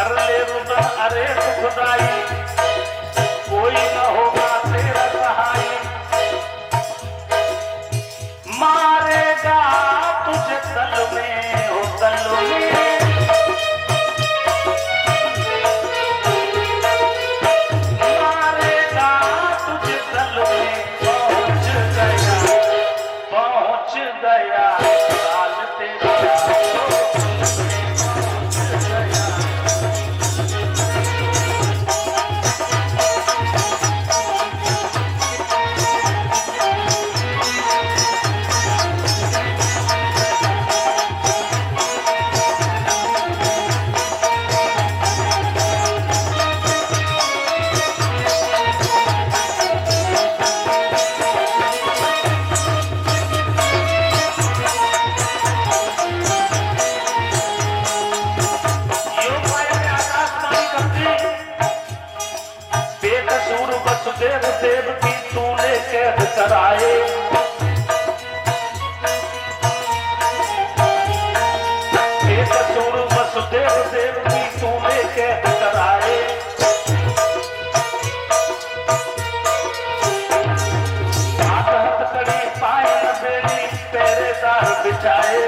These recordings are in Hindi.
कर ले रुदन अरे सुखदाई, कोई न होगा तेरा सहाय। मारेगा तुझे तल में हो तल में, मारेगा तुझे तल में। पहुंच गया काल तेरा, पहुंच गया। वसुदेव देव की तूने कैद कराए, बेकसूर वसुदेव देव की तूने कैद कराए। हाथ हथकड़ी पाए न बेड़ी पहरेदार बिछाए,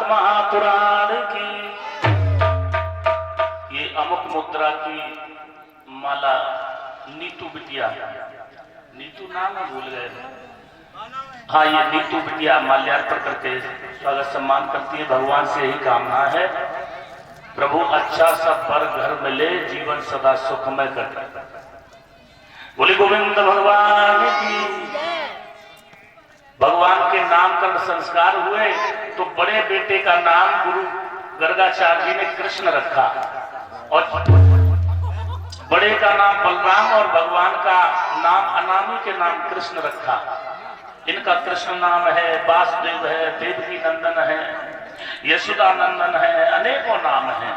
महापुराण की ये अमुक मुद्रा की माला नीतू बिटिया, नीतू नाम भूल गए, हाँ ये नीतू बिटिया माल्यार्पण करके स्वागत सम्मान करती है। भगवान से ही कामना है प्रभु अच्छा सा वर घर मिले, जीवन सदा सुखमय कर। बोले गोविंद भगवान की। भगवान के नामकरण संस्कार हुए तो बड़े बेटे का नाम गुरु गर्गाचार्य जी ने कृष्ण रखा और बड़े का नाम बलराम और भगवान का नाम अनामी के नाम कृष्ण रखा। इनका कृष्ण नाम है, वासुदेव है, देवकी नंदन है, यशोदा नंदन है, अनेकों नाम हैं।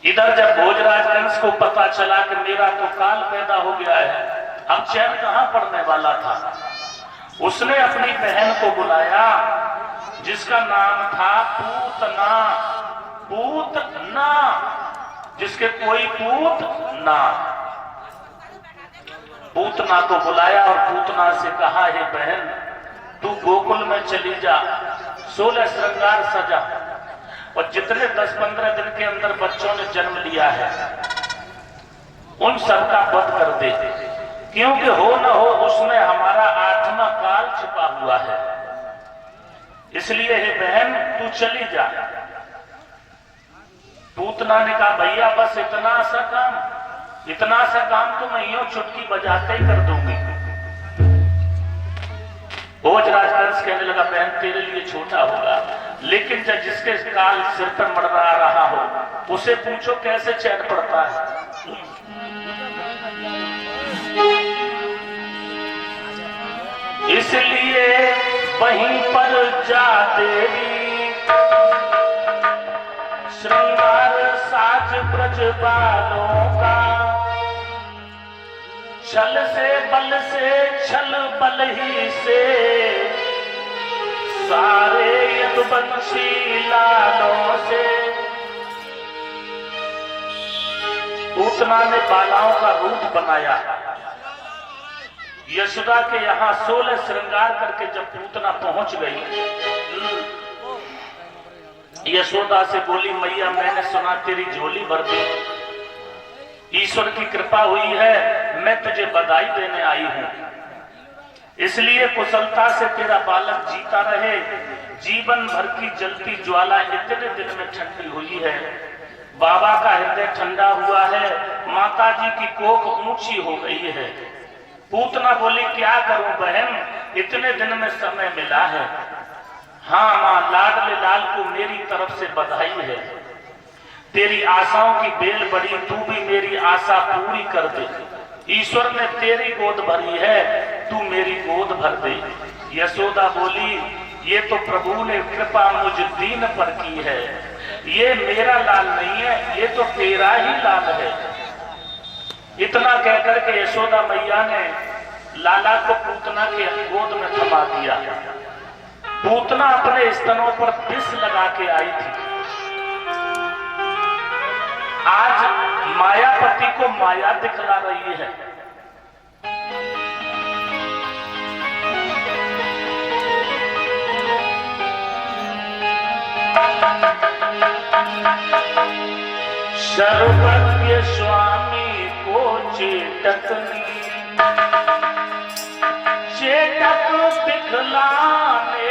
इधर जब भोजराज कंस को पता चला कि मेरा तो काल पैदा हो गया है, अब चैन कहां पड़ने वाला था, उसने अपनी बहन को बुलाया जिसका नाम था पूतना। पूतना जिसके कोई पूत ना, पूतना को बुलाया और पूतना से कहा, हे बहन तू गोकुल में चली जा, 16 श्रृंगार सजा और जितने 10-15 दिन के अंदर बच्चों ने जन्म लिया है उन सबका वध कर दे, क्योंकि हो न हो उसमें हमारा आत्मा काल छिपा हुआ है। इसलिए हे बहन तू चली जा। पूतना ने कहा भैया बस इतना सा काम तो मैं यूं चुटकी बजाते ही कर दूंगी। भोज राजवंश कहने लगा बहन तेरे लिए छोटा होगा, लेकिन जब जिसके काल सिर पर मड़रा रहा हो उसे पूछो कैसे चैन पड़ता है। इसलिए वहीं पर जा देवी श्रृंगार साज ब्रज बालों का, छल से छल बल ही से सारे यदुवंशी लालों से। पूतना ने बालाओं का रूप बनाया। यशोदा के यहाँ 16 श्रृंगार करके जब पूतना पहुंच गई, यशोदा से बोली मैया मैंने सुना तेरी झोली भर दी, ईश्वर की कृपा हुई है, मैं तुझे बधाई देने आई हूं। इसलिए कुशलता से तेरा बालक जीता रहे। जीवन भर की जलती ज्वाला इतने दिन में ठंडी हुई है। बाबा का हृदय ठंडा हुआ है, माता जी की कोख ऊंची हो गई है। पूतना बोली क्या करूं बहन, इतने दिन में समय मिला है। हाँ मां, लाडले लाल को मेरी तरफ से बधाई है। तेरी आशाओं की बेल बड़ी, तू भी मेरी आशा पूरी कर दे। ईश्वर ने तेरी गोद भरी है, तू मेरी गोद भर दे। यशोदा बोली ये तो प्रभु ने कृपा मुझ दीन पर की है, ये मेरा लाल नहीं है, ये तो तेरा ही लाल है। इतना कहकर के यशोदा मैया ने लाला को पूतना के गोद में थमा दिया। पूतना अपने स्तनों पर विष लगा के आई थी। आज मायापति को माया दिखला रही है। सर्वज्ञ स्वामी को चेतकनी चेतक दिखलाने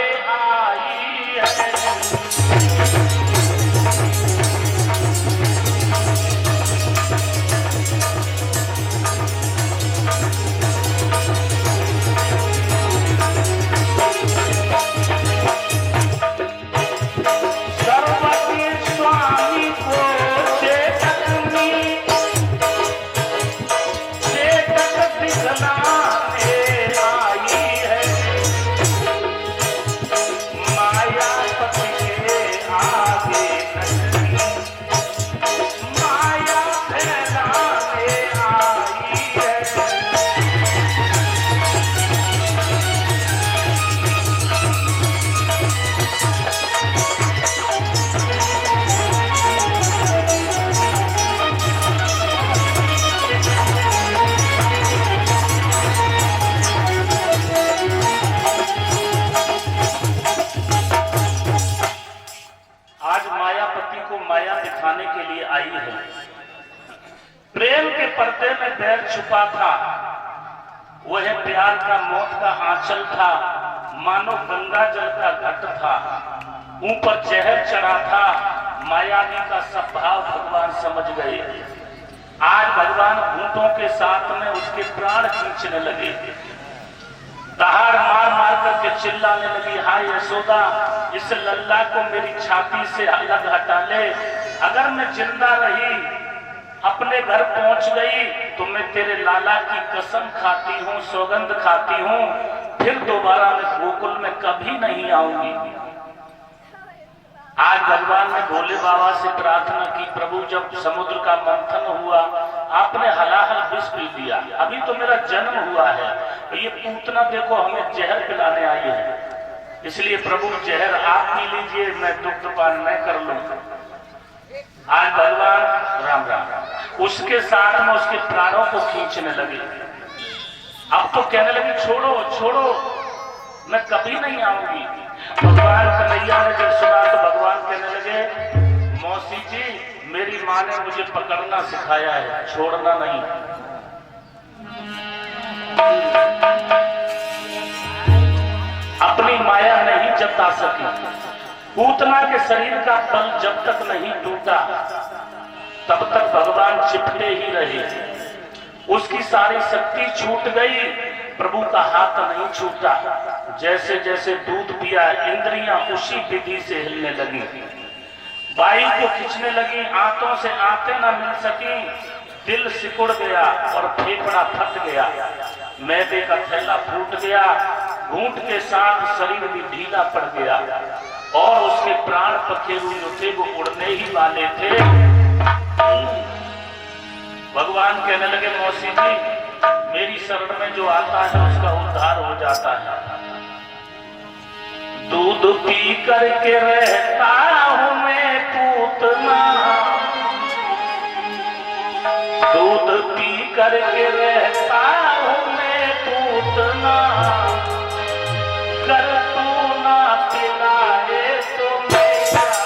आई है। प्रेम के पर्दे में बैर छुपा था, वह प्यार का मौत का आंचल था, मानो गंगा जल का घट था, ऊपर जहर चढ़ा था। मायावी का स्वभाव भगवान समझ गए। आज भगवान घूंटों के साथ में उसके प्राण खींचने लगे। दहाड़ मार मार करके चिल्लाने लगी, हाय यशोदा इस लल्ला को मेरी छाती से अलग हटा ले। अगर मैं जिंदा रही अपने घर पहुंच गई तो मैं तेरे लाला की कसम खाती हूँ, सौगंध खाती हूँ, फिर दोबारा मैं गोकुल में कभी नहीं आऊंगी। आज भगवान ने भोले बाबा से प्रार्थना की, प्रभु जब समुद्र का मंथन हुआ आपने हलाहल विष पी दिया, अभी तो मेरा जन्म हुआ है, ये पूतना देखो हमें जहर पिलाने आई है, इसलिए प्रभु जहर आप पी लीजिए, मैं दुग्ध पान मैं कर लूं। आज भगवान राम राम उसके साथ में उसके प्राणों को खींचने लगे। अब तो कहने लगे छोड़ो छोड़ो मैं कभी नहीं आऊंगी। भगवान कन्हैया ने जब सुना तो भगवान कहने लगे, मौसी जी मेरी माँ ने मुझे पकड़ना सिखाया है, छोड़ना नहीं। अपनी माया नहीं जता सकी, पूतना के शरीर का बल जब तक नहीं टूटा तब तक भगवान चिपटे ही रहे। उसकी सारी शक्ति छूट गई, प्रभु का हाथ नहीं छूटा। जैसे जैसे दूध पिया, इंद्रियां उसी विधि से हिलने लगी, वायु को खींचने लगी, आंतों से आंतें न मिल सकी, दिल सिकुड़ गया और फेफड़ा फट गया, मैदे का थैला फूट गया, घूंट के साथ शरीर भी ढीला पड़ गया और उसके प्राण पखेरु जो थे वो उड़ने ही वाले थे। भगवान कहने लगे, मौसी जी मेरी शरण में जो आता है उसका उद्धार हो जाता है। दूध पी करके रहता हूं मैं पूतना, दूध पी करके रहता हूं मैं पूतना, कर तू ना पिलाए तो मैं क्या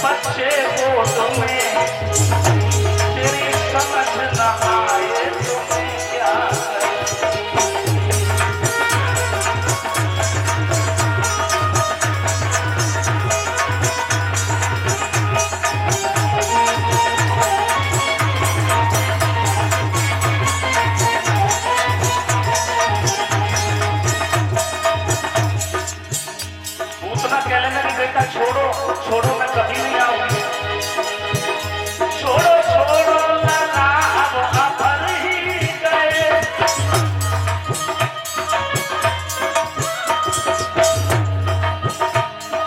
बच्चे गोद में तेरी समझ न आए तो मैं क्या पूतना कहने लगी, बेटा छोड़ो छोड़ो, मैं कभी नहीं आऊंगी। छोड़ो छोड़ो लाला अब अपर ही गए,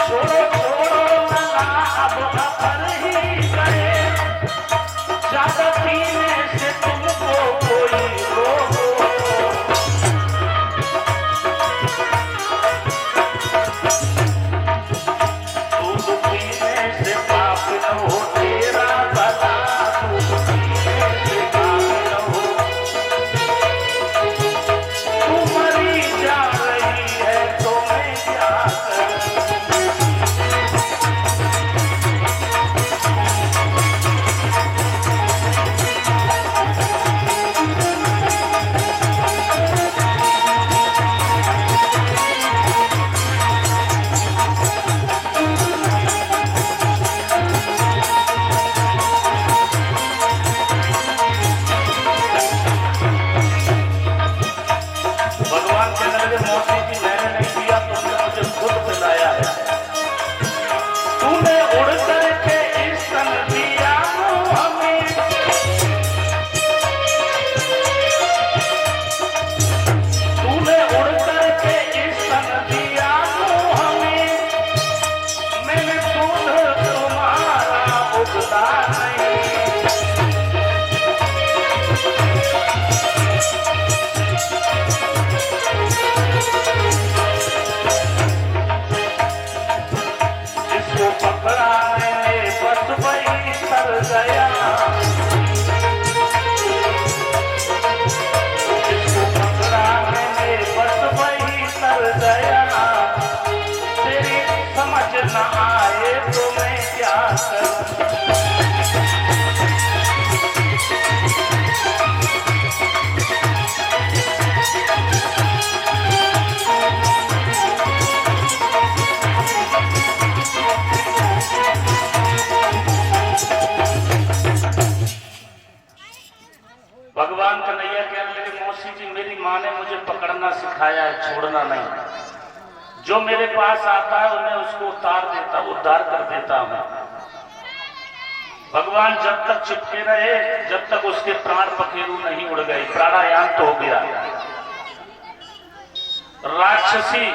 छोड़ो छोड़ो लाला अब अपर ही गए, ज्यादा पीने से तुमको कोई रोक न आए तो मैं क्या करूं। भगवान कन्हैया कहने लगे, मौसी जी मेरी माँ ने मुझे पकड़ना सिखाया है, छोड़ना नहीं। जो मेरे पास आता है मैं उसको उद्धार कर देता हूं। भगवान जब तक चिपके रहे, जब तक उसके प्राण पखेरु नहीं उड़ गए, प्राणायाम तो हो गया। राक्षसी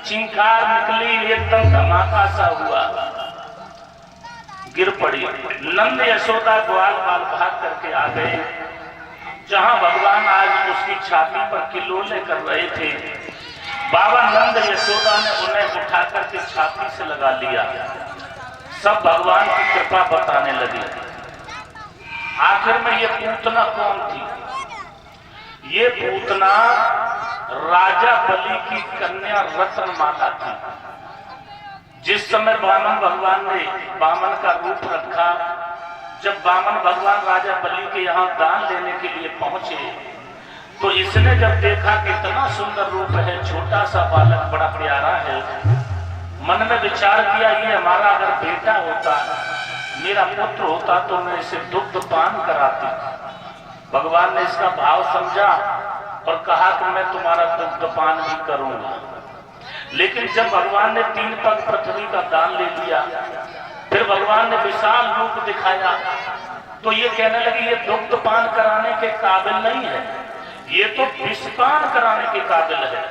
चिंकार निकली, एकदम धमाका सा हुआ, गिर पड़ी। नंद यशोदा ग्वाल बाल भाग करके आ गए, जहां भगवान आज उसकी छाती पर किलोले कर रहे थे। बाबा नंद यशोदा ने उन्हें उठा करके छाती से लगा लिया, सब भगवान की कृपा बताने लगी। आखिर में ये पूतना कौन थी? ये पूतना राजा बलि की कन्या रत्नमाला थी। जिस समय वामन भगवान ने वामन का रूप रखा, जब वामन भगवान राजा बलि के यहाँ दान लेने के लिए पहुंचे, तो इसने जब देखा कितना सुंदर रूप है, छोटा सा बालक बड़ा प्यारा है, मन में विचार किया ये हमारा अगर बेटा होता, मेरा पुत्र होता, तो मैं इसे दुग्ध पान कराती। भगवान ने इसका भाव समझा और कहा कि मैं तुम्हारा दुग्ध पान भी करूंगा। लेकिन जब भगवान ने 3 पग पृथ्वी का दान ले लिया, फिर भगवान ने विशाल रूप दिखाया, तो ये कहने लगी ये दुग्ध पान कराने के काबिल नहीं है, ये तो विषपान कराने के काबिल है।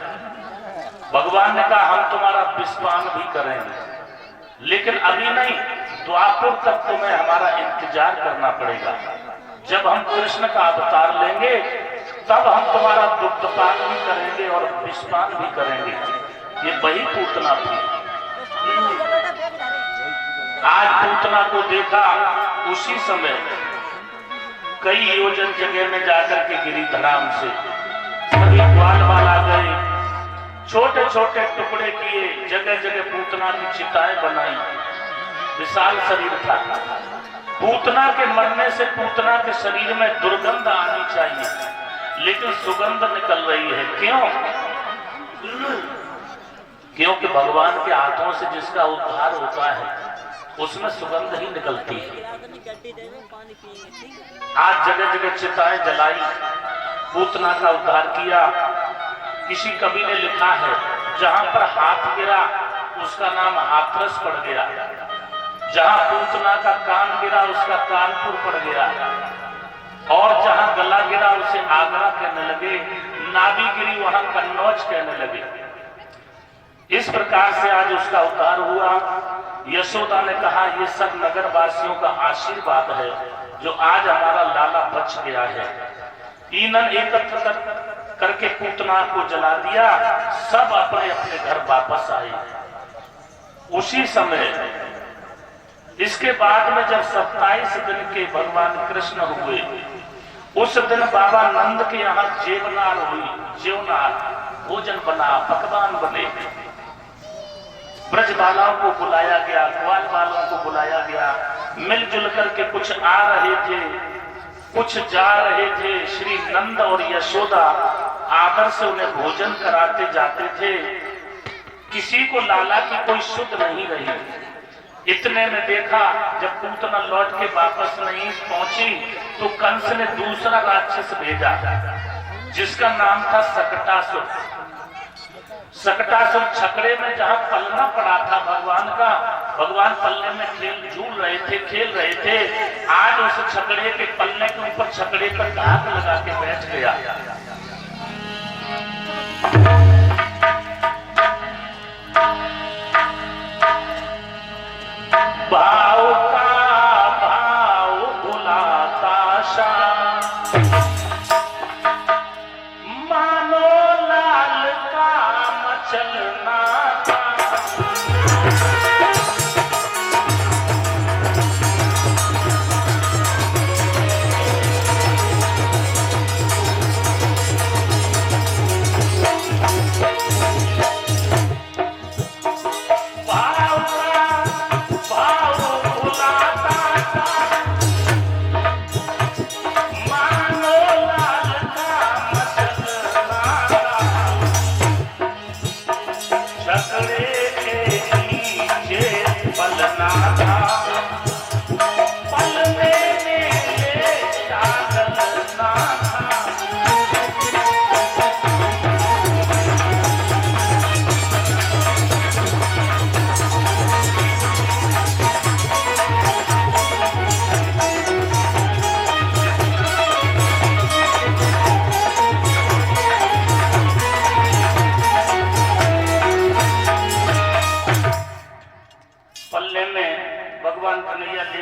भगवान ने कहा हम तुम्हारा विषपान भी करेंगे, लेकिन अभी नहीं, द्वापर तक तुम्हें हमारा इंतजार करना पड़ेगा। जब हम कृष्ण का अवतार लेंगे, तब हम तुम्हारा दुग्धपान भी करेंगे और विषपान भी करेंगे। ये वही पूतना थी। आज पूतना को देखा, उसी समय कई योजन जगह में जाकर के गिरी धराम से सभी ग्वाल बाल आ गए, छोटे छोटे टुकड़े किए, जगह जगह पूतना की चिताएं बनाई। विशाल शरीर था। पूतना के मरने से पूतना के शरीर में दुर्गंध आनी चाहिए, लेकिन सुगंध निकल रही है। क्यों? क्योंकि भगवान के हाथों से जिसका उद्धार होता है, उसमें सुगंध ही निकलती है। आज जगह जगह चिताएं जलाई, पूतना का उद्धार किया। किसी कवि ने लिखा है, जहां पर हाथ गिरा उसका नाम हाथरस पड़ गया, जहां पूतना का कान गिरा उसका कानपुर पड़ गया, और जहां गला गिरा उसे आगरा कहने लगे, नाभि गिरी वहां कन्नौज कहने लगे। इस प्रकार से आज उसका उद्धार हुआ। यशोदा ने कहा ये सब नगर वासियों का आशीर्वाद है, जो आज हमारा लाला बच गया है। ईंधन एकत्र करके पूतना को जला दिया, सब अपने अपने घर वापस आए। उसी समय इसके बाद में जब 27 दिन के भगवान कृष्ण हुए, उस दिन बाबा नंद के यहाँ जेवनार हुई, जेवनार भोजन बना, पकवान बने। ब्रज बालाओं को बुलाया गया, ग्वाल बालों को बुलाया गया, मिलजुल करके कुछ आ रहे थे, कुछ जा रहे थे। श्री नंद और यशोदा आदर से उन्हें भोजन कराते जाते थे। किसी को लाला की कोई सुध नहीं रही। इतने में देखा, जब पूतना लौट के वापस नहीं पहुंची, तो कंस ने दूसरा राक्षस भेजा, जिसका नाम था सकटासुर। सकटासुर छकड़े में जहां पलना पड़ा था भगवान का, भगवान पलने में झूल रहे थे, खेल रहे थे। आज उस छकड़े के पलने के ऊपर छकड़े पर धाक लगा के बैठ गया। भाव का भाव बुलाता शाम, मानो लाल का मचलना था।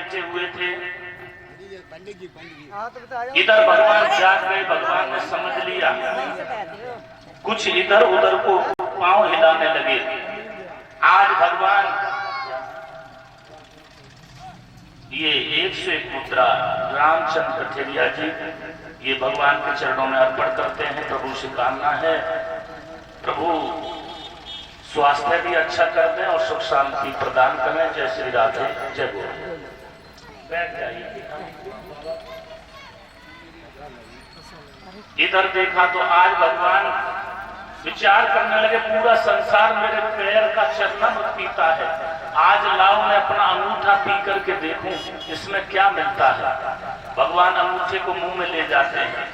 बैठे हुए थे। इधर भगवान जाग गए, भगवान ने समझ लिया, कुछ इधर उधर को पांव हिलाने लगे। आज भगवान ये 101 मुद्रा रामचंद्र कठेरिया जी ये भगवान के चरणों में अर्पण करते हैं। प्रभु से कामना है प्रभु स्वास्थ्य भी अच्छा कर दें और सुख शांति प्रदान करें। जय श्री राधे, जय गुरु। बैठ जाइए। इधर देखा तो आज भगवान विचार करने लगे, पूरा संसार मेरे पैर का चरणामृत पीता है, आज लाओ मैं अपना अंगूठा पी करके देखूं इसमें क्या मिलता है। भगवान अंगूठे को मुंह में ले जाते हैं।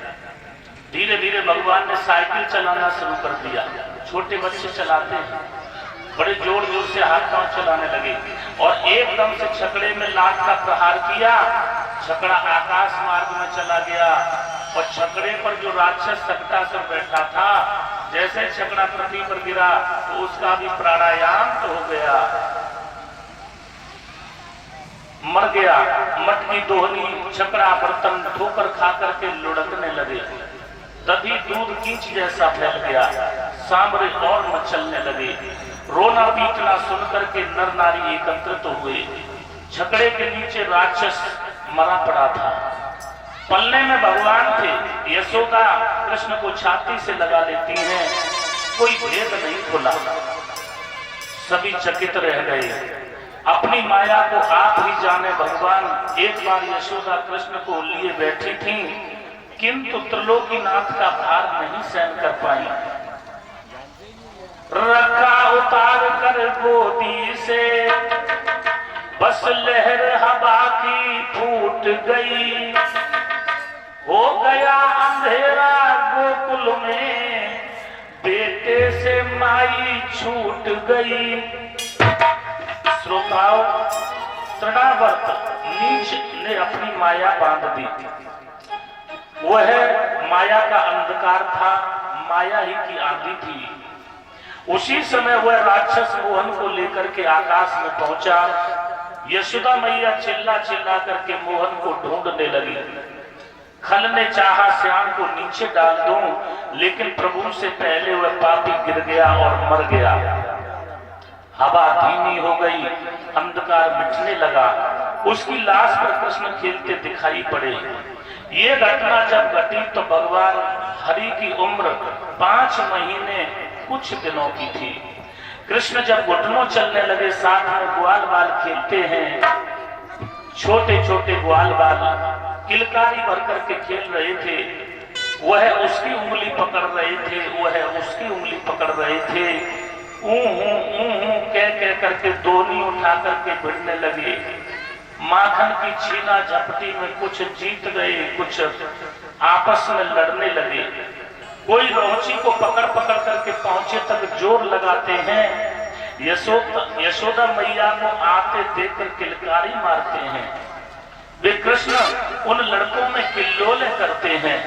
धीरे धीरे भगवान ने साइकिल चलाना शुरू कर दिया। छोटे बच्चे चलाते हैं, बड़े जोर जोर से हाथ पांव चलाने लगे और एकदम से छकड़े में लात का प्रहार किया। छकड़ा आकाश मार्ग में चला गया और छकड़े पर जो राक्षस सकटासुर बैठा था, जैसे छकड़ा पृथ्वी पर गिरा तो उसका भी प्राणायाम तो हो गया, मर गया। मटकी दोहनी छकड़ा बर्तन ठोकर खा करके लुढ़कने लगे। दधी दूध कींच जैसा फैल गया, सांबरे और मचलने लगे। रोना पीटना सुन करके नर नारी एकत्रित हुए। छकड़े के नीचे राक्षस मरा पड़ा था। पलने में भगवान थे। यशोदा कृष्ण को छाती से लगा लेती हैं, कोई भेद नहीं खुला। सभी चकित रह गए। अपनी माया को आप ही जाने भगवान। एक बार यशोदा कृष्ण को लिए बैठी थी, किंतु त्रिलोकीनाथ का भार नहीं सहन कर पाई। रखा उतार कर गोदी से, बस लहर हवा की फूट गई। हो गया अंधेरा गोकुल में, बेटे से माई छूट गई। श्रोताओं, तृणावर्त नीच ने अपनी माया बांध दी। वह माया का अंधकार था, माया ही की आंधी थी। उसी समय वह राक्षस मोहन को लेकर के आकाश में पहुंचा। यशोदा मैया चिल्ला चिल्ला करके मोहन को ढूंढने लगी। खल ने चाहा श्याम को नीचे डाल दूं, लेकिन प्रभु से पहले वह पापी गिर गया और मर गया। हवा धीमी हो गई, अंधकार मिटने लगा। उसकी लाश पर कृष्ण खेलते दिखाई पड़े। ये घटना जब घटी तो भगवान हरि की उम्र 5 महीने कुछ दिनों की थी। कृष्ण जब घुटनों चलने लगे, साथ में ग्वाल बाल खेलते हैं। छोटे छोटे ग्वाल बाल किलकारी भर करके खेल रहे थे। वह उसकी उंगली पकड़ रहे थे, वह उसकी उंगली पकड़ रहे थे। कह करके दोनी उठा करके भिड़ने लगे। माखन की छीना झपटी में कुछ जीत गए, कुछ आपस में लड़ने लगे। कोई रोची को पकड़ पकड़ करके पहुंचे तक जोर लगाते हैं। यशोदा मैया को आते देखकर किलकारी मारते हैं। वे कृष्ण उन लड़कों में किल्लोले करते हैं।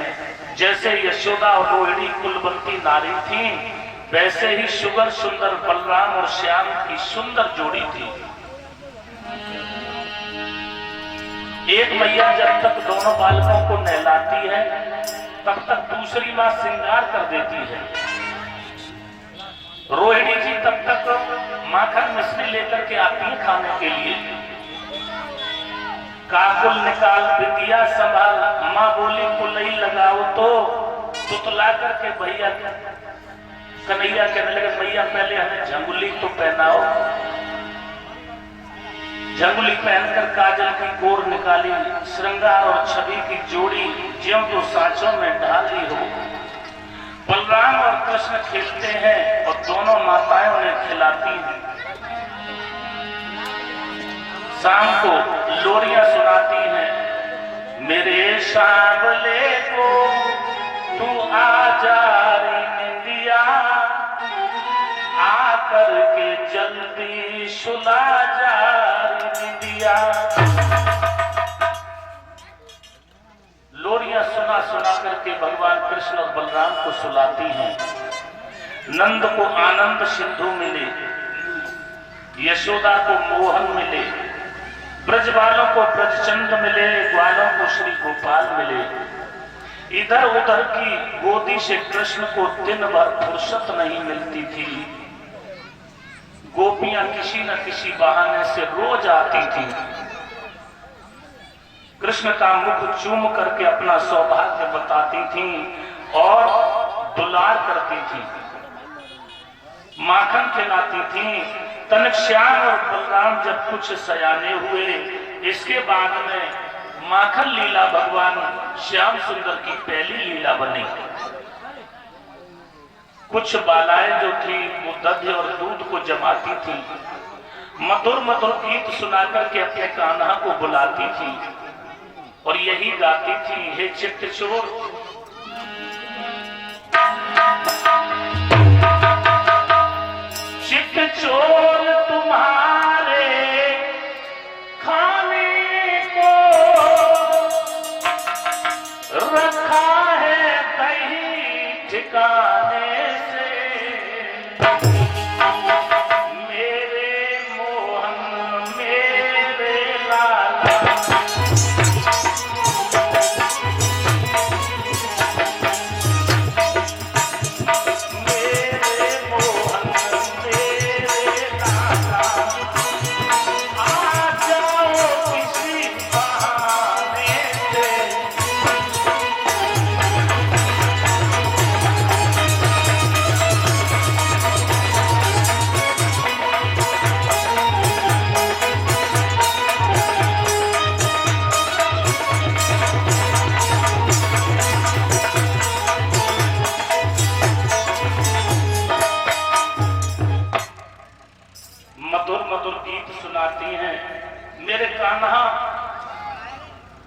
जैसे यशोदा और रोहिणी कुलवंती नारी थी, वैसे ही सुगर सुंदर बलराम और श्याम की सुंदर जोड़ी थी। एक मैया जब तक दोनों बालकों को नहलाती है, तब तक दूसरी माँ श्रृंगार कर देती है। रोहिणी जी तब तक माखन मिश्री लेकर के आती है खाने के लिए। काकुल निकाल बिटिया संभाल, माँ बोली कुलई लगाओ तो तुतला करके भैया कन्हैया कहने लगे, मैया पहले हमें झंगुली तो पहनाओ। झंगुली पहनकर काजल की कोर निकाली, श्रृंगार और छवि की जोड़ी ज्यों तो सांचों में ढाली हो। बलराम और कृष्ण खेलते हैं और दोनों माताएं उन्हें खिलाती हैं। शाम को लोरियां सुनाती हैं। मेरे सांवले को तू आजा रे निंदिया, आकर के जल्दी सुला जा रे निंदिया। लोरियां सुना सुना करके भगवान कृष्ण और बलराम को सुलाती हैं। नंद को आनंद सिंधु मिले, यशोदा को मोहन मिले, ब्रज वालों को ब्रजचंद मिले, ग्वालों को श्री गोपाल मिले। इधर उधर की गोदी से कृष्ण को दिन भर फुर्सत नहीं मिलती थी। गोपियां किसी न किसी बहाने से रोज आती थी, कृष्ण का मुख चूम करके अपना सौभाग्य बताती थी और दुलार करती थी, माखन खिलाती थी। तनिक श्याम और बलराम जब कुछ सयाने हुए, इसके बाद में माखन लीला भगवान श्याम सुंदर की पहली लीला बनी। कुछ बालाएं जो थी वो दध्य और दूध को जमाती थी, मधुर मधुर गीत सुनाकर के अपने कान्हा को बुलाती थी और यही गाती थी, हे चित्त चोर चित्त चोर तुम्हारे खाने को रखा है दही ठिकाने से, मेरे मोहन मेरे लाला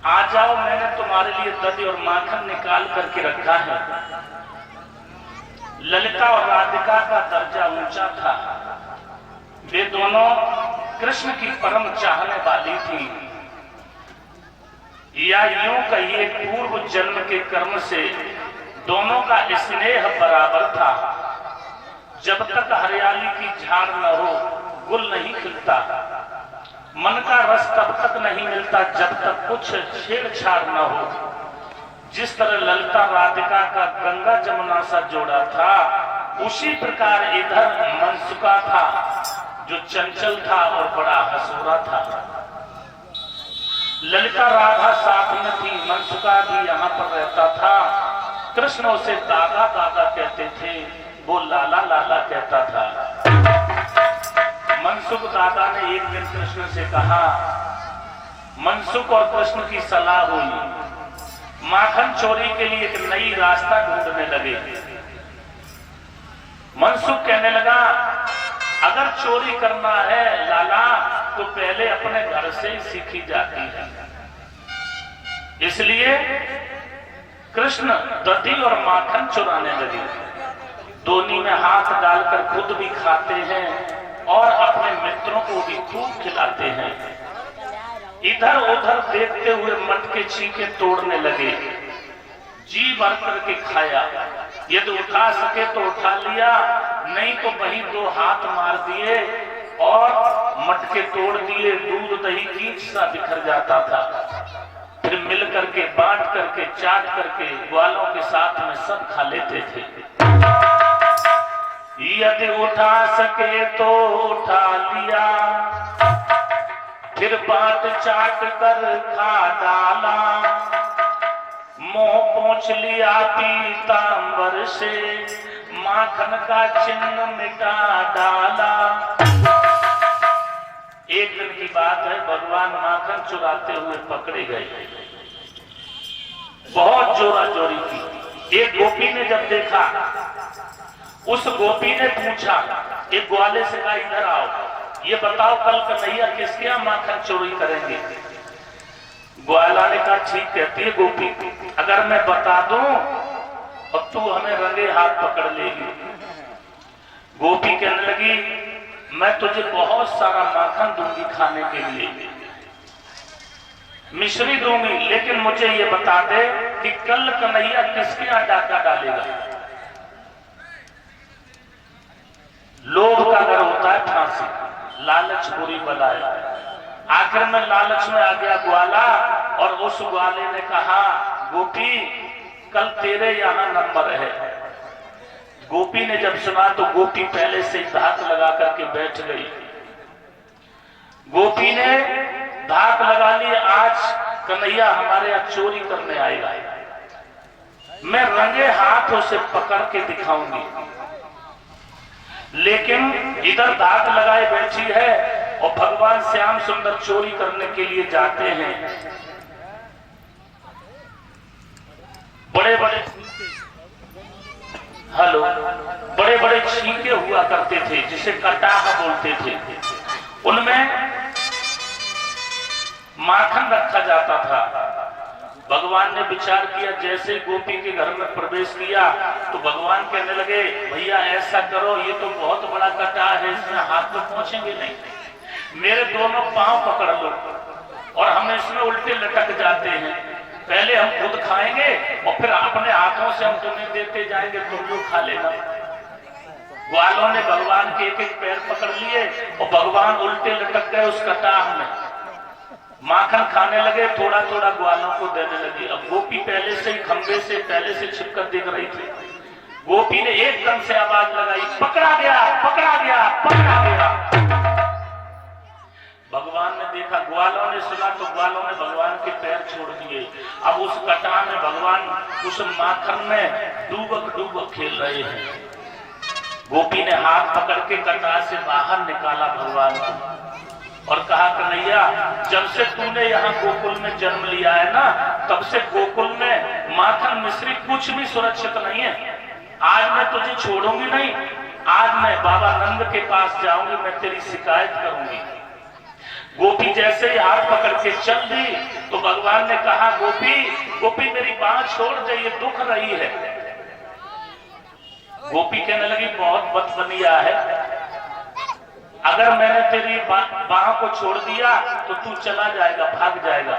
आ जाओ, मैंने तुम्हारे लिए दही और माखन निकाल करके रखा है। ललिता और राधिका का दर्जा ऊंचा था, वे दोनों कृष्ण की परम चाहने वाली थी, या यूं कहिए पूर्व जन्म के कर्म से दोनों का स्नेह बराबर था। जब तक हरियाली की झाड़ न हो गुल नहीं खिलता, मन का रस तब तक नहीं मिलता जब तक कुछ छेड़छाड़ न हो। जिस तरह ललिता राधिका का गंगा जमुना सा जोड़ा था, उसी प्रकार इधर मनसुका था जो चंचल था और बड़ा हंसोरा था। ललिता राधा साथ में थी, मनसुका भी यहाँ पर रहता था। कृष्ण उसे दादा दादा कहते थे, वो लाला लाला कहता था। मनसुख दादा ने एक दिन कृष्ण से कहा, मनसुख और कृष्ण की सलाह हुई, माखन चोरी के लिए एक नई रास्ता ढूंढने लगे। मनसुख कहने लगा, अगर चोरी करना है लाला तो पहले अपने घर से ही सीखी जाती है। इसलिए कृष्ण दही और माखन चुराने लगे। दोनी में हाथ डालकर खुद भी खाते हैं और अपने मित्रों को भी खूब खिलाते हैं। इधर उधर देखते हुए मटके छीके तोड़ने लगे, जी भर करके खाया। यदि उठा सके तो उठा लिया, नहीं तो वहीं दो हाथ मार दिए और मटके तोड़ दिए। दूध दही कीच सा बिखर जाता था। फिर मिल करके बांट करके चाट करके ग्वालों के साथ में सब खा लेते थे। यदि उठा सके तो उठा लिया, फिर बात चाट कर खा डाला। मुंह पोंछ लिया पीतांबर से, माखन का चिन्ह मिटा डाला। एक दिन की बात है, भगवान माखन चुराते हुए पकड़े गए। बहुत जोरा जोरी की। एक गोपी ने जब देखा, उस गोपी ने पूछा, एक ग्वाले से कहा, इधर आओ, ये बताओ कल कन्हैया किसके यहाँ माखन चोरी करेंगे। ग्वाला ने कहा, ठीक कहती है गोपी, अगर मैं बता दूं और तू हमें रंगे हाथ पकड़ लेगी। गोपी कहने लगी, मैं तुझे बहुत सारा माखन दूंगी खाने के लिए, मिश्री दूंगी, लेकिन मुझे ये बता दे कि कल कन्हैया किसके यहाँ डाका डालेगा। लोभ का घर होता है फांसी, लालच बुरी बला है। आखिर में लालच में आ गया ग्वाला, और उस ग्वाले ने कहा गोपी कल तेरे यहाँ नंबर है। गोपी ने जब सुना तो गोपी पहले से धाक लगा करके बैठ गई। गोपी ने धाक लगा ली, आज कन्हैया हमारे यहाँ चोरी करने आएगा, मैं रंगे हाथ उसे पकड़ के दिखाऊंगी। लेकिन इधर धाक लगाए बैठी है और भगवान श्याम सुंदर चोरी करने के लिए जाते हैं। बड़े बड़े बड़े बड़े छींके हुआ करते थे जिसे कटाह बोलते थे, उनमें माखन रखा जाता था। भगवान ने विचार किया, जैसे गोपी के घर में प्रवेश किया तो भगवान कहने लगे भैया ऐसा करो, ये तो बहुत बड़ा कटाह है, इसमें हाथ तो पहुंचेंगे नहीं, मेरे दोनों पांव पकड़ लो और हम इसमें उल्टे लटक जाते हैं, पहले हम खुद खाएंगे और फिर अपने हाथों से हम तुम्हें देते जाएंगे, तुम लोग खा लेना। ग्वालों ने भगवान के एक एक पैर पकड़ लिए और भगवान उल्टे लटक गए उस कटाह में, माखन खाने लगे, थोड़ा थोड़ा ग्वालों को देने लगी। अब गोपी पहले से ही खंबे से पहले से छिपकर देख रही थी। गोपी ने एकदम से आवाज लगाई, पकड़ा गया पकड़ा गया पकड़ा गया। भगवान ने देखा, ग्वालों ने सुना तो ग्वालों ने भगवान के पैर छोड़ दिए। अब उस कटाह में भगवान उस माखन में डूबक डूबक खेल रहे हैं। गोपी ने हाथ पकड़ के कटाह से बाहर निकाला भगवान को और कहा कन्हैया जब से तूने यहाँ गोकुल में जन्म लिया है ना, तब से गोकुल में माखन मिश्री कुछ भी सुरक्षित नहीं है। आज मैं तुझे छोड़ूंगी नहीं, आज मैं बाबा नंद के पास जाऊंगी, मैं तेरी शिकायत करूंगी। गोपी जैसे ही हाथ पकड़ के चल दी तो भगवान ने कहा गोपी गोपी मेरी बांह छोड़ दे, ये दुख रही है। गोपी कहने लगी बहुत बदबनिया है, अगर मैंने तेरी बाह को छोड़ दिया तो तू चला जाएगा, भाग जाएगा।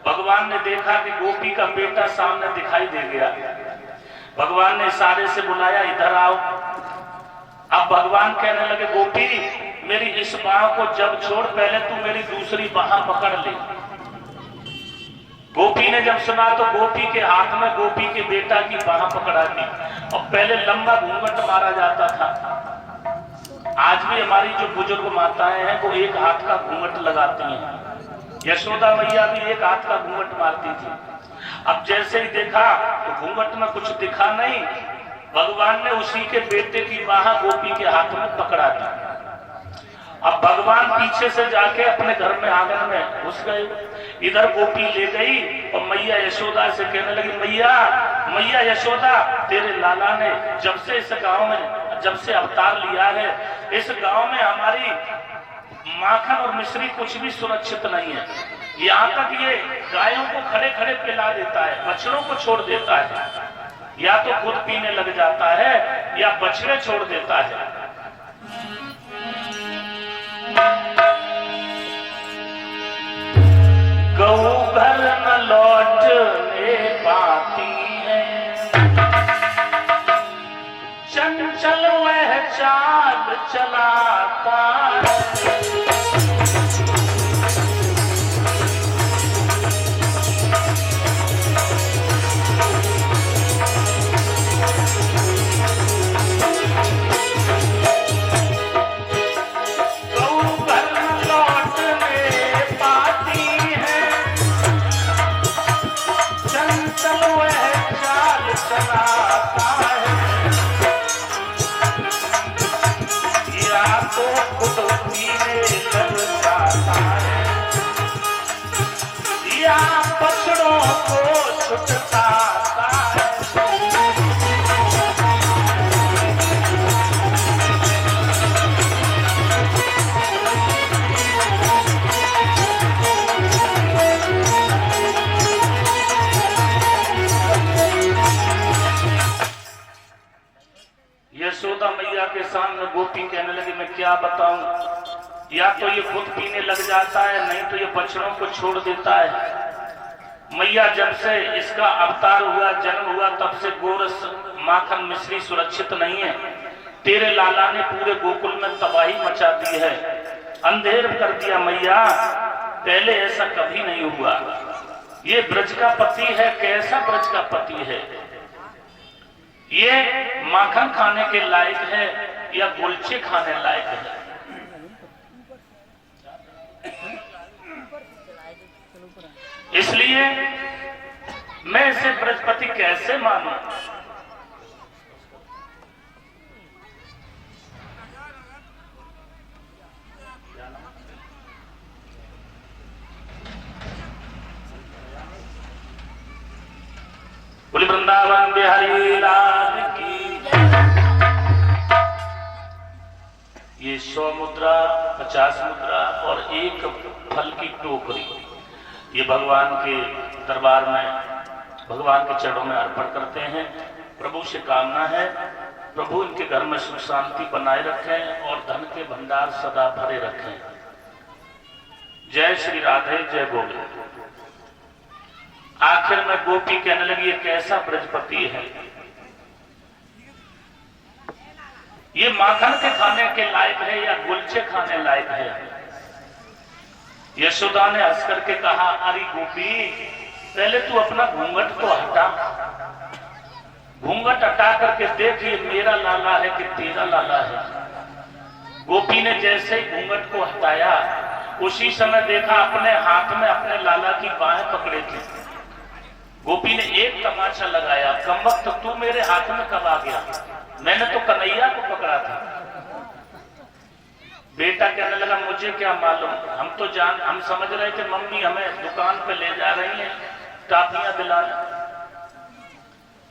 भगवान ने देखा कि गोपी का बेटा सामने दिखाई दे गया। भगवान ने इशारे से बुलाया, इधर आओ। अब भगवान कहने लगे गोपी मेरी इस बाह को जब छोड़, पहले तू मेरी दूसरी बाह पकड़ ले। गोपी ने जब सुना तो गोपी के हाथ में गोपी के बेटा की बाह पकड़ा दी और पहले लंबा घूंघट मारा जाता था। आज भी हमारी जो बुजुर्ग माताएं हैं वो एक हाथ का घूंघट लगाती हैं। यशोदा मैया भी एक हाथ का घूंघट मारती थी। अब जैसे ही देखा तो घूंघट में कुछ दिखा नहीं, भगवान ने उसी के बेटे की बाह गोपी के हाथ में पकड़ा दी। अब भगवान पीछे से जाके अपने घर में आंगन में घुस गए। इधर गोपी ले गई और मैया यशोदा से कहने लगी मैया मैया यशोदा, तेरे लाला ने जब से इस गांव में जब से अवतार लिया है, इस गांव में हमारी माखन और मिश्री कुछ भी सुरक्षित नहीं है। यहाँ तक ये गायों को खड़े खड़े पिला देता है, बछड़ों को छोड़ देता है, या तो खुद पीने लग जाता है या बछड़े छोड़ देता है। गऊ घर न लौटने पाती है, चंचल वह चाल चलाता है। बछड़ों को छुटता यशोदा मैया के सामने गोपी कहने लगी मैं क्या बताऊं, या तो ये खुद पीने लग जाता है, नहीं तो ये बछड़ों को छोड़ देता है। मैया जब से इसका अवतार हुआ, जन्म हुआ, तब से गोरस माखन मिश्री सुरक्षित नहीं है। तेरे लाला ने पूरे गोकुल में तबाही मचा दी है। अंधेर कर दिया मैया, पहले ऐसा कभी नहीं हुआ। ये ब्रज का पति है, कैसा ब्रज का पति है? ये माखन खाने के लायक है या गुलछे खाने लायक है? इसलिए मैं इसे ब्रजपति कैसे मानूं? बोले वृंदावन बिहारी लाल की। ये 100 मुद्रा, 50 मुद्रा और एक फल की टोकरी ये भगवान के दरबार में, भगवान के चरणों में अर्पण करते हैं। प्रभु से कामना है प्रभु इनके घर में सुख शांति बनाए रखें और धन के भंडार सदा भरे रखें। जय श्री राधे, जय गोविंद। आखिर में गोपी कहने लगी ये कैसा ब्रजपति है? ये माखन के खाने के लायक है या गुलछे खाने लायक है? यशोदा ने हंस करके कहा, अरे गोपी पहले तू अपना घूंघट तो हटा, घूंघट हटा करके देख ये मेरा लाला है कि तेरा लाला है। गोपी ने जैसे ही घूंघट को हटाया उसी समय देखा अपने हाथ में अपने लाला की बाहें पकड़े थे। गोपी ने एक तमाचा लगाया, कमबख्त तू मेरे हाथ में कब आ गया? मैंने तो कन्हैया को पकड़ा था। बेटा कहने लगा मुझे क्या मालूम, हम समझ रहे थे मम्मी हमें दुकान पे ले जा रही है टाफियां दिलाने।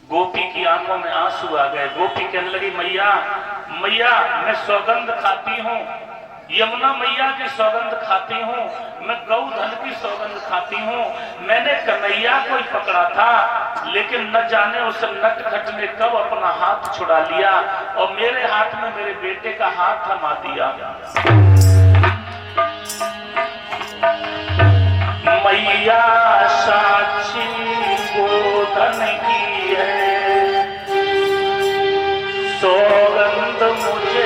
गोपी की आंखों में आंसू आ गए। गोपी कहने लगी मैया मैया मैं सौगंध खाती हूँ, यमुना मैया की सौगंध खाती हूँ, मैं गौधन की सौगंध खाती हूँ। मैंने कन्हैया को ही पकड़ा था लेकिन न जाने उस नटखट ने कब अपना हाथ छुड़ा लिया और मेरे हाथ में मेरे बेटे का हाथ थमा दिया। मैया साक्षी गोधन की है, सौगंध मुझे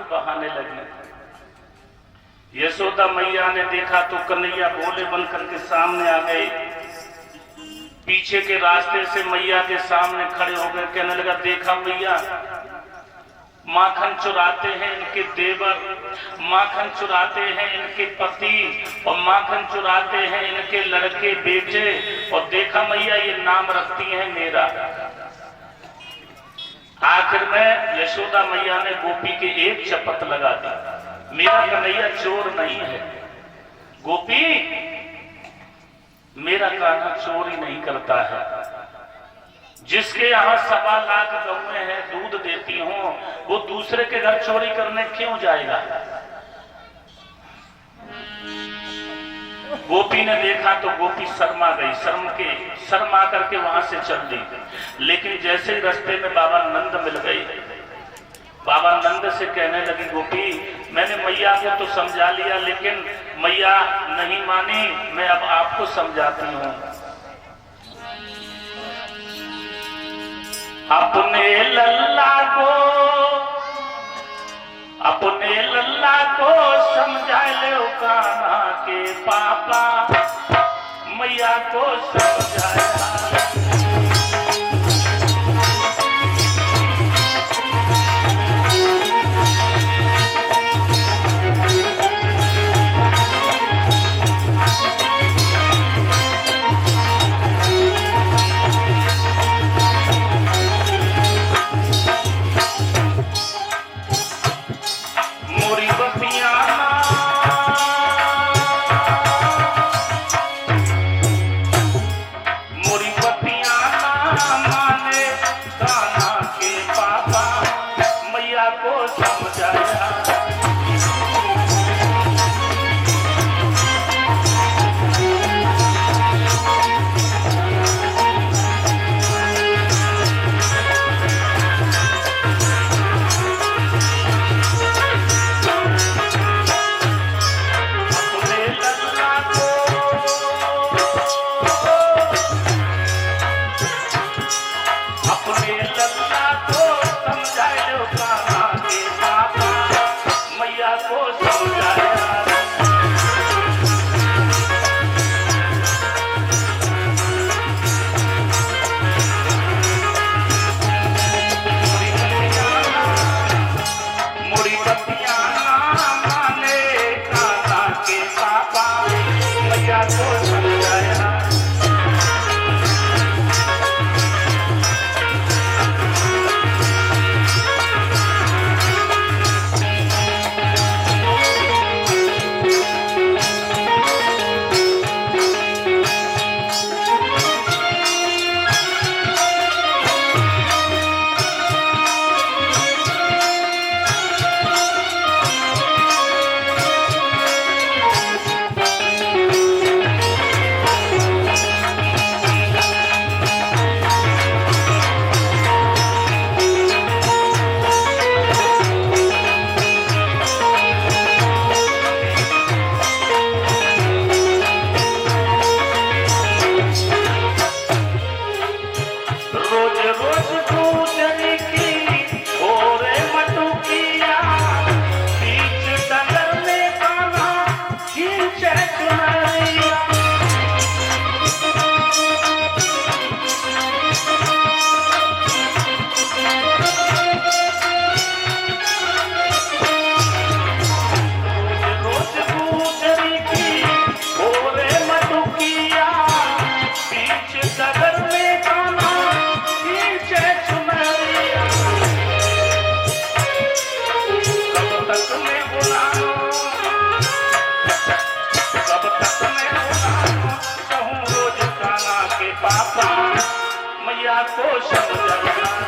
बहाने लगी। यशोदा मैया ने देखा तो कन्हैया भोले बनकर के सामने आ गए। पीछे के रास्ते से मैया के सामने खड़े हो गए। कहने लगा देखा मैया माखन चुराते हैं इनके देवर, माखन चुराते हैं इनके पति और माखन चुराते हैं इनके लड़के बेटे, और देखा मैया ये नाम रखती हैं मेरा। आखिर में यशोदा मैया ने गोपी के एक शपथ लगा दी, मेरा कन्हैया चोर नहीं है। गोपी मेरा कान्हा चोरी नहीं करता है। जिसके यहाँ 1.25 लाख गौएं हैं दूध देती हूँ, वो दूसरे के घर चोरी करने क्यों जाएगा। गोपी ने देखा तो गोपी शर्मा गई, शर्मा करके वहां से चल दी। लेकिन जैसे ही रास्ते में बाबा नंद मिल गई, बाबा नंद से कहने लगी गोपी मैंने मैया को तो समझा लिया लेकिन मैया नहीं मानी, मैं अब आपको समझाती हूँ। अपने लल्ला को समझा ले कान्हा के पापा, मैया को समझाया। पापा मैया को समझाया।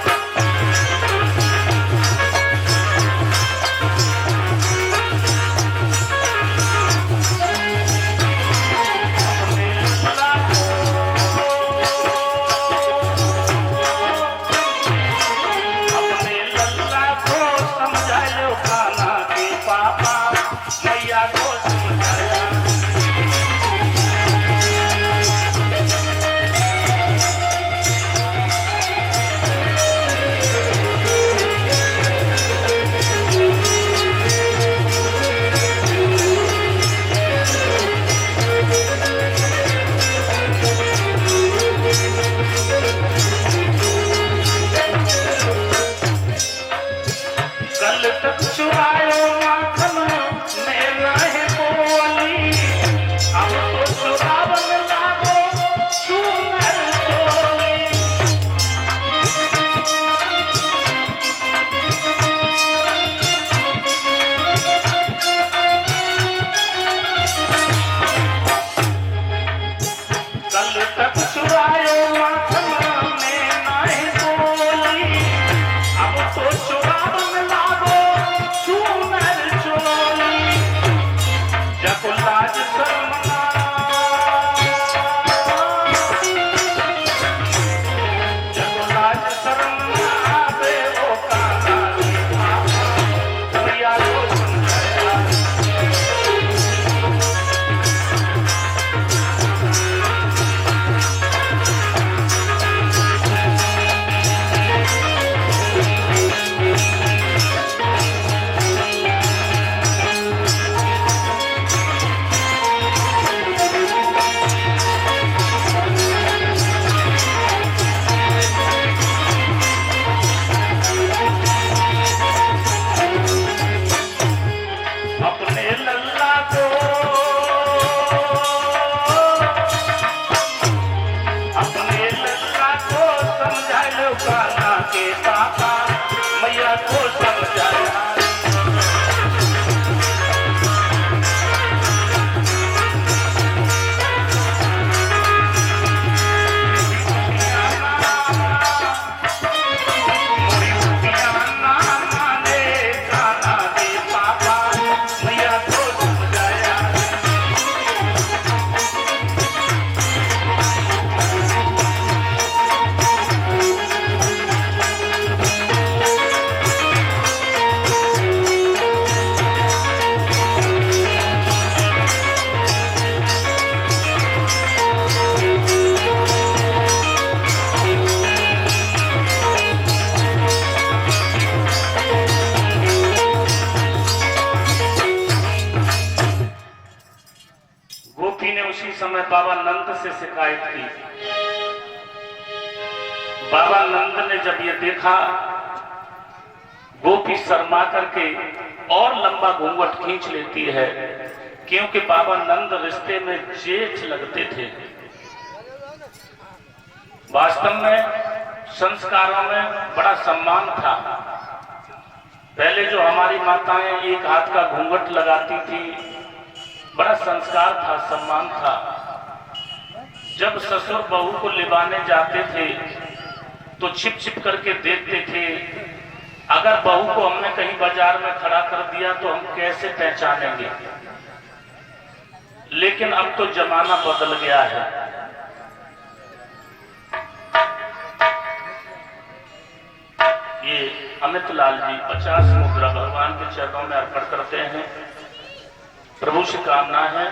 समय बाबा नंद से शिकायत की। बाबा नंद ने जब ये देखा, गोपी शर्मा करके और लंबा घूंघट खींच लेती है, क्योंकि बाबा नंद रिश्ते में जेठ लगते थे। वास्तव में संस्कारों में बड़ा सम्मान था। पहले जो हमारी माताएं एक हाथ का घूंघट लगाती थी, बड़ा संस्कार था, सम्मान था। जब ससुर बहू को लिबाने जाते थे तो छिप छिप करके देखते थे। अगर बहू को हमने कहीं बाजार में खड़ा कर दिया तो हम कैसे पहचानेंगे। लेकिन अब तो जमाना बदल गया है। ये अमित लाल जी 50 मुद्रा भगवान के चरणों में अर्पण करते हैं। प्रभु से कामना है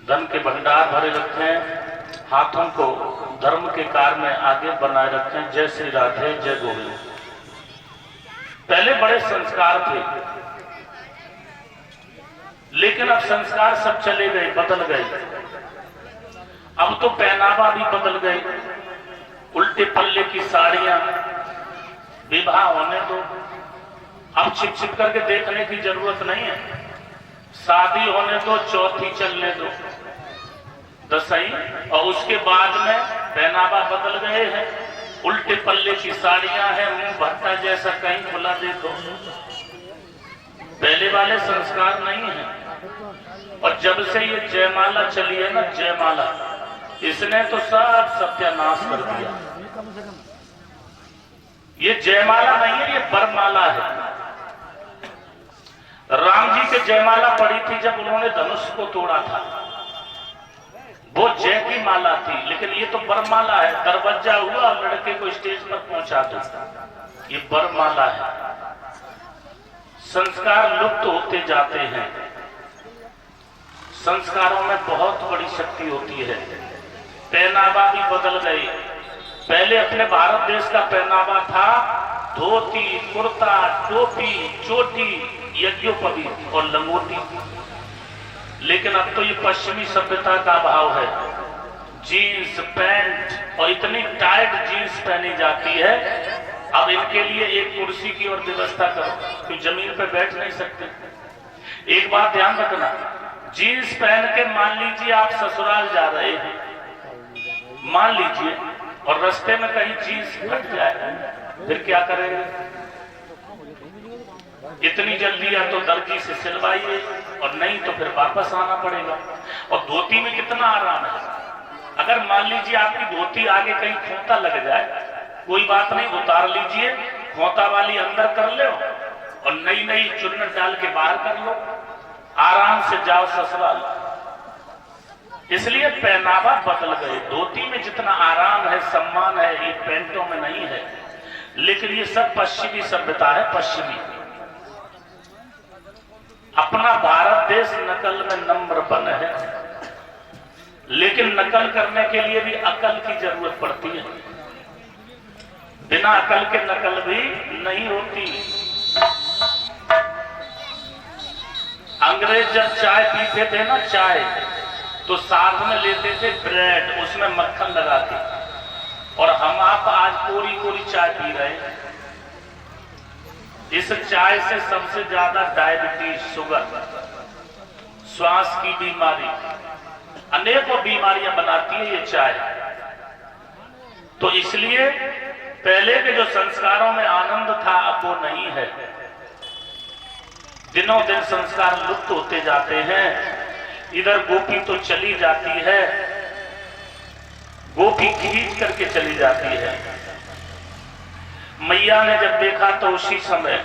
धन के भंडार भरे रखें, हाथों को धर्म के कार्य में आगे बनाए रखें। जय श्री राधे, जय गोविंद। पहले बड़े संस्कार थे, लेकिन अब संस्कार सब चले गए, बदल गए। अब तो पहनावा भी बदल गए। उल्टे पल्ले की साड़ियां, विवाह होने दो, अब छिप छिप करके देखने की जरूरत नहीं है। शादी होने दो, चौथी चलने दो, दसई, और उसके बाद में पहनावा बदल गए हैं। उल्टे पल्ले की साड़ियां हैं, मुंह भट्टा जैसा कहीं खुला देखो। पहले वाले संस्कार नहीं है। और जब से ये जयमाला चली है ना, जयमाला, इसने तो सब सत्यानाश कर दिया। ये जयमाला नहीं है, ये बरमाला है। राम जी के जयमाला पड़ी थी जब उन्होंने धनुष को तोड़ा था, वो जय की माला थी, लेकिन ये तो बरमाला है। दरवाजा हुआ और लड़के को स्टेज पर पहुंचा दो, ये बरमाला है। संस्कार लुप्त होते जाते हैं। संस्कारों में बहुत बड़ी शक्ति होती है। पहनावा भी बदल गए। पहले अपने भारत देश का पहनावा था धोती, कुर्ता, टोपी, चोटी, यज्ञोपवीत और लंगोटी। लेकिन अब तो ये पश्चिमी सभ्यता का अभाव है। जीन्स पैंट और इतनी टाइट जीन्स पहनी जाती है। अब इनके लिए एक कुर्सी की और व्यवस्था करो, क्यों जमीन पे बैठ नहीं सकते। एक बात ध्यान रखना, जीन्स पहन के मान लीजिए आप ससुराल जा रहे हैं, मान लीजिए, और रास्ते में कहीं जीन्स फट जाए, फिर क्या करेंगे? इतनी जल्दी या तो दर्जी से सिलवाइए और नहीं तो फिर वापस आना पड़ेगा। और धोती में कितना आराम है। अगर मान लीजिए आपकी धोती आगे कहीं खोता लग जाए, कोई बात नहीं, उतार लीजिए, खोता वाली अंदर कर लो और नई नई चुन्नट डाल के बाहर कर लो, आराम से जाओ ससुराल। इसलिए पहनावा बदल गए। धोती में जितना आराम है, सम्मान है, ये पैंटों में नहीं है। लेकिन ये सब पश्चिमी सभ्यता है। पश्चिमी अपना भारत देश नकल में नंबर वन है, लेकिन नकल करने के लिए भी अकल की जरूरत पड़ती है। बिना अकल के नकल भी नहीं होती। अंग्रेज जब चाय पीते थे ना, चाय तो साथ में लेते थे ब्रेड, उसमें मक्खन लगा के। और हम आप आज कोरी कोरी चाय पी रहे हैं। इस चाय से सबसे ज्यादा डायबिटीज, शुगर, श्वास की बीमारी, अनेकों बीमारियां बनाती है ये चाय। तो इसलिए पहले के जो संस्कारों में आनंद था अब वो नहीं है। दिनों दिन संस्कार लुप्त होते जाते हैं। इधर गोपी तो चली जाती है, गोपी खींच करके चली जाती है। मैया ने जब देखा तो उसी समय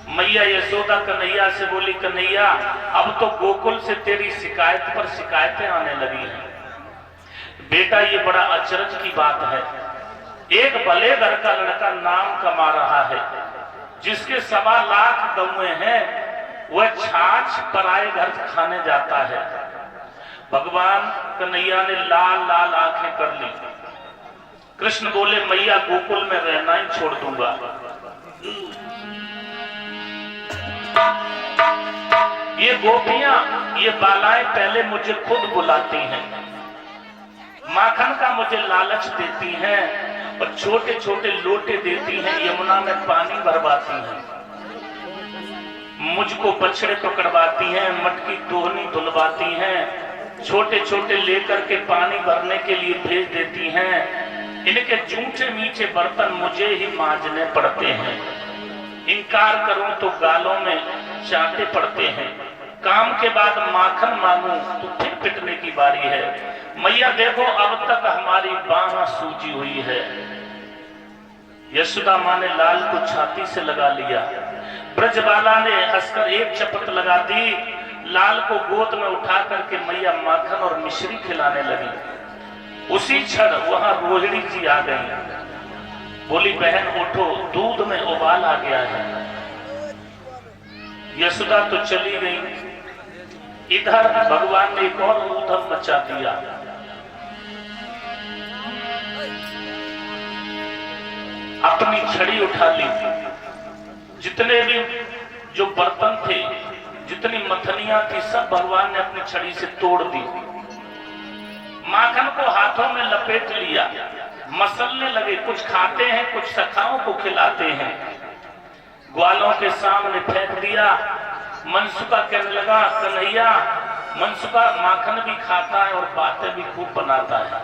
मैया यशोदा कन्हैया से बोली, कन्हैया अब तो गोकुल से तेरी शिकायत पर शिकायतें आने लगी हैं। बेटा ये बड़ा अचरज की बात है। एक भले घर का लड़का नाम कमा रहा है, जिसके 1.25 लाख गौएं हैं, वह छाछ पराए घर खाने जाता है। भगवान कन्हैया ने लाल लाल आंखें कर ली। कृष्ण बोले, मैया गोकुल में रहना ही छोड़ दूंगा। ये गोपियां, ये बालाएं पहले मुझे खुद बुलाती हैं, माखन का मुझे लालच देती हैं और छोटे छोटे लोटे देती हैं, यमुना में पानी भरवाती हैं, मुझको बछड़े पकड़वाती हैं, मटकी दोहनी धुलवाती हैं, छोटे छोटे लेकर के पानी भरने के लिए भेज देती हैं। इनके जूठे मीठे बर्तन मुझे ही मांजने पड़ते हैं। इनकार करूं तो गालों में चांटे पड़ते हैं। काम के बाद माखन मांगूं तो फिर पिटने की बारी है। मैया देखो अब तक हमारी बाह सूजी हुई है। यशोदा माँ ने लाल को छाती से लगा लिया। ब्रजबाला ने हंसकर एक चपत लगा दी। लाल को गोद में उठा करके मैया माखन और मिश्री खिलाने लगी। उसी क्षण वहां रोहिणी जी आ गई। बोली, बहन उठो, दूध में उबाल आ गया है। यशोदा तो चली गई। इधर भगवान ने एक और ऊधम मचा दिया। अपनी छड़ी उठा ली। जितने भी जो बर्तन थे, जितनी मथनियां थी, सब भगवान ने अपनी छड़ी से तोड़ दी। माखन को हाथों में लपेट लिया, मसलने लगे। कुछ खाते हैं, कुछ सखाओं को खिलाते हैं। ग्वालों के सामने फेंक दिया। मनसुका कहने लगा, कन्हैया मनसुका माखन भी खाता है और बातें भी खूब बनाता है।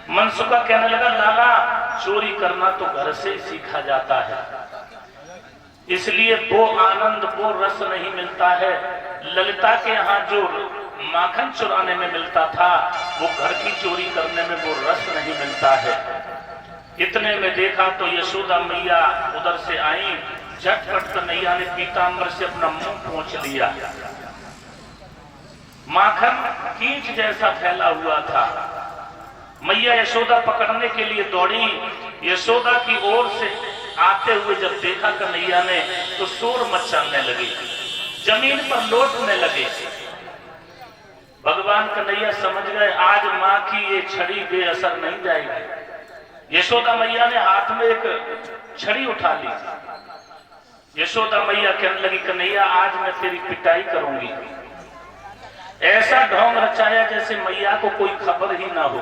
मनसुका कहने लगा, लाला चोरी करना तो घर से ही सीखा जाता है, इसलिए वो आनंद, वो रस नहीं मिलता है। ललिता के यहाँ जो माखन चुराने में मिलता था, वो घर की चोरी करने में वो रस नहीं मिलता है। इतने में देखा तो यशोदा मैया उधर से आई, झटपट कन्हैया ने पीतांबर से अपना मुंह पोंछ लिया। माखन कींच जैसा फैला हुआ था। मैया यशोदा पकड़ने के लिए दौड़ी। यशोदा की ओर से आते हुए जब देखा कन्हैया ने तो शोर मचाने लगे, जमीन पर लौटने लगे। भगवान कन्हैया समझ गए आज माँ की ये छड़ी बेअसर नहीं जाएगी। यशोदा मैया ने हाथ में एक छड़ी उठा ली। यशोदा मैया कहने लगी कन्हैया आज मैं तेरी पिटाई करूंगी। ऐसा ढोंग रचाया जैसे मैया को कोई खबर ही ना हो।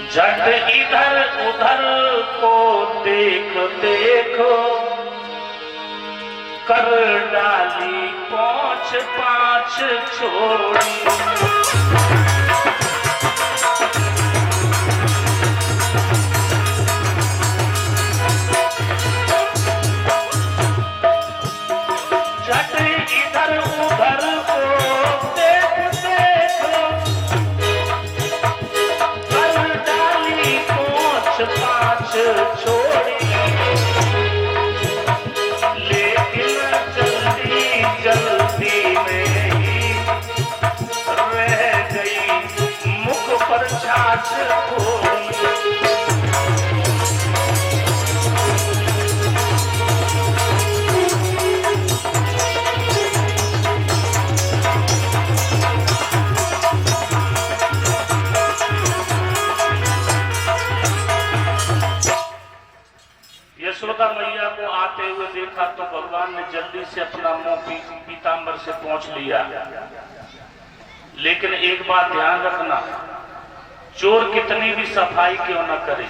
झट इधर उधर को देख देखो, कर डाली पहुंच पांच छोड़ी। छोड़ी लेकिन जल्दी जल्दी में ही रह गई मुख पर छाछ थोड़ी। यशोदा मैया को आते हुए देखा तो भगवान ने जल्दी से अपना मुंह पीतांबर से पोंछ लिया। लेकिन एक बात ध्यान रखना, चोर कितनी भी सफाई क्यों न करे,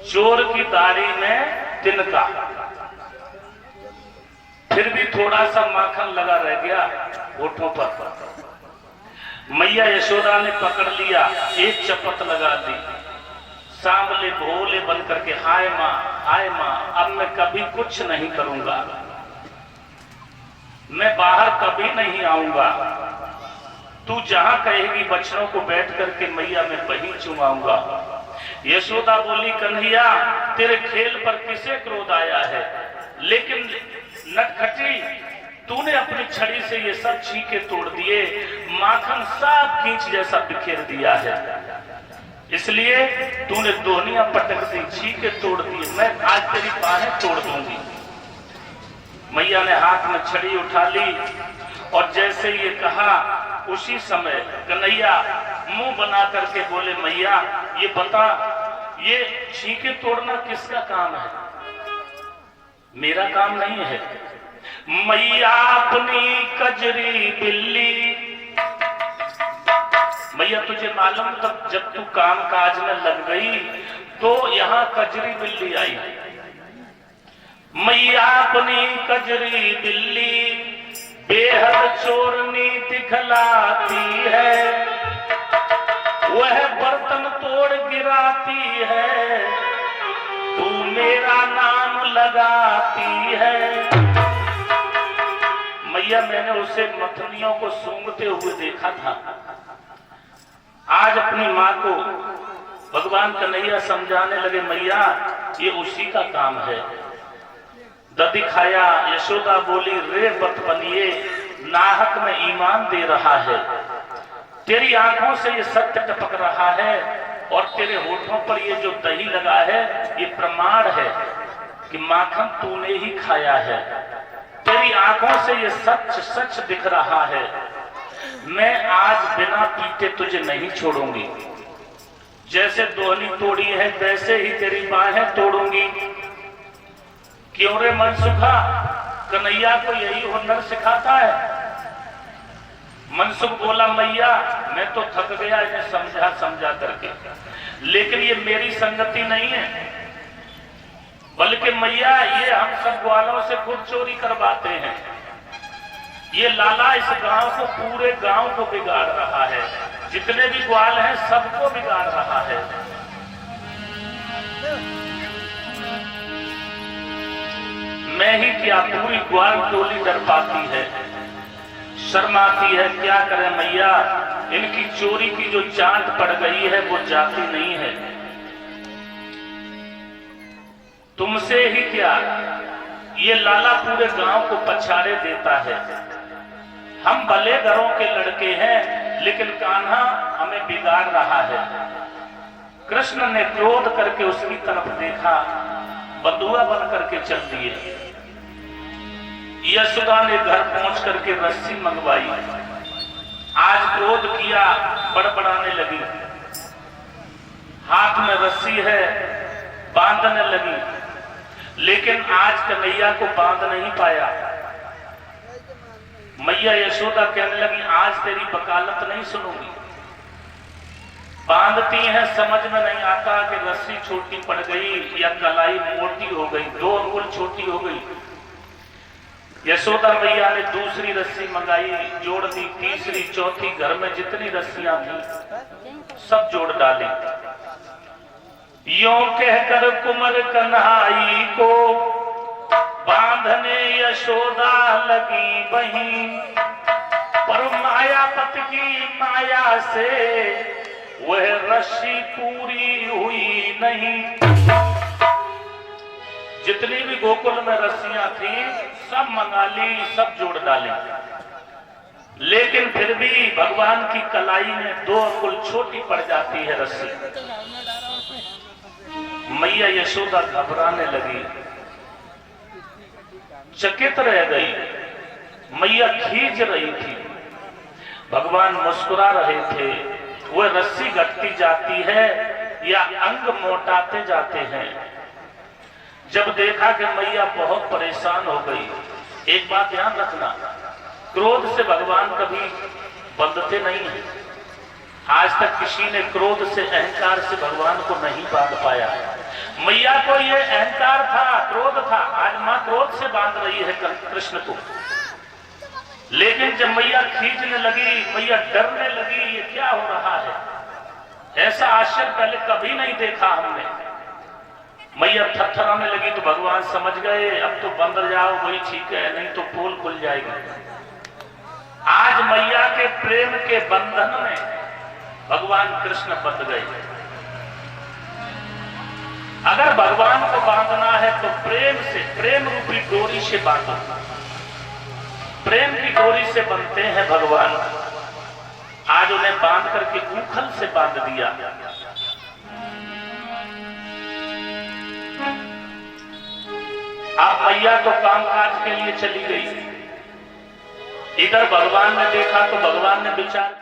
चोर की दाढ़ी में तिनका, फिर भी थोड़ा सा माखन लगा रह गया होठों पर। मैया यशोदा ने पकड़ लिया, एक चपत लगा दी, सांवले भोले बन करके हाय माँ अब मैं कभी कुछ नहीं करूंगा, मैं बाहर कभी नहीं आऊंगा, तू जहां कहेगी बच्चों को बैठ करके मैया मैं वहीं चुमाऊंगा। यशोदा बोली कन्हैया तेरे खेल पर किसे क्रोध आया है, लेकिन नटखटी तूने अपनी छड़ी से ये सब छीके तोड़ दिए, माखन सब कींच जैसा बिखेर दिया है, इसलिए तूने दोहनियां पटक दी, छीके तोड़ दी, मैं आज तेरी बाहें तोड़ दूंगी। मैया ने हाथ में छड़ी उठा ली और जैसे ये कहा उसी समय कन्हैया मुंह बना करके बोले मैया ये बता ये छीके तोड़ना किसका काम है, मेरा काम नहीं है। मैया अपनी कजरी बिल्ली, मैया तुझे मालूम तब जब तू काम काज में लग गई तो यहाँ कजरी बिल्ली आई। मैया अपनी कजरी बिल्ली बेहद चोरनी दिखलाती है, वह बर्तन तोड़ गिराती है, तू मेरा नाम लगाती है। मैया मैंने उसे मथनियों को सूंघते हुए देखा था, आज अपनी माँ को भगवान कन्हैया समझाने लगे मैया ये उसी का काम है। दधी खाया यशोदा बोली रे बत बनिए नाहक में ईमान दे रहा है, तेरी आंखों से ये सत्य टपक रहा है और तेरे होठों पर ये जो दही लगा है ये प्रमाण है कि माखन तूने ही खाया है, तेरी आंखों से ये सच सच दिख रहा है। मैं आज बिना पीते तुझे नहीं छोड़ूंगी, जैसे दोहनी तोड़ी है वैसे ही तेरी बाहें तोड़ूंगी। क्यों रे मनसुखा, कन्हैया को यही हुनर सिखाता है। मनसुख बोला मैया मैं तो थक गया इन्हें समझा समझा करके, लेकिन ये मेरी संगति नहीं है, बल्कि मैया ये हम सब ग्वालों से खुद चोरी करवाते हैं। ये लाला इस गांव को पूरे गांव को बिगाड़ रहा है, जितने भी ग्वाल हैं सबको बिगाड़ रहा है। मैं ही क्या, पूरी ग्वाल टोली डर पाती है, शर्माती है। क्या करें मैया, इनकी चोरी की जो चांट पड़ गई है वो जाती नहीं है। तुमसे ही क्या, ये लाला पूरे गांव को पछाड़े देता है। हम भले घरों के लड़के हैं लेकिन कान्हा हमें बिगाड़ रहा है। कृष्ण ने क्रोध करके उसकी तरफ देखा, बंधुआ बन करके चल दिए। यशोदा ने घर पहुंच करके रस्सी मंगवाई। आज क्रोध किया, बड़बड़ाने लगी, हाथ में रस्सी है, बांधने लगी। लेकिन आज कन्हैया को बांध नहीं पाया। मैया यशोदा कहने लगी, आज तेरी वकालत नहीं सुनूंगी। बांधती हैं, समझ में नहीं आता कि रस्सी छोटी पड़ गई या कलाई मोटी हो गई, 2 अंगुल छोटी हो गई। यशोदा मैया ने दूसरी रस्सी मंगाई, जोड़ दी, तीसरी, चौथी, घर में जितनी रस्सियां थी सब जोड़ डाली। यों कहकर कुंवर कन्हाई को बांधने यशोदा लगी वहीं, पर मायापति की माया से वह रस्सी पूरी हुई नहीं। जितनी भी गोकुल में रस्सियां थी सब मंगा ली, सब जोड़ डाली, लेकिन फिर भी भगवान की कलाई में 2 अंगुल छोटी पड़ जाती है रस्सी। मैया यशोदा घबराने लगी, चकित रह गई। मैया खींच रही थी, भगवान मुस्कुरा रहे थे। वह रस्सी घटती जाती है या अंग मोटाते जाते हैं। जब देखा कि मैया बहुत परेशान हो गई, एक बात ध्यान रखना, क्रोध से भगवान कभी बंधते नहीं है। आज तक किसी ने क्रोध से, अहंकार से भगवान को नहीं बांध पाया। मैया को ये अहंकार था, क्रोध था, आज मां क्रोध से बांध रही है कृष्ण को। लेकिन जब मैया खींचने लगी, मैया डरने लगी, ये क्या हो रहा है? ऐसा आश्चर्य पहले कभी नहीं देखा हमने। मैया थरथराने लगी तो भगवान समझ गए, अब तो बंद जाओ वही ठीक है, नहीं तो पोल खुल जाएगी। आज मैया के प्रेम के बंधन में भगवान कृष्ण बंध गए। अगर भगवान को बांधना है तो प्रेम से, प्रेम रूपी डोरी से बांधो। प्रेम की डोरी से बनते हैं भगवान। आज उन्हें बांध करके ऊखल से बांध दिया। आप मैया तो कामकाज के लिए चली गई, इधर भगवान ने देखा तो भगवान ने विचार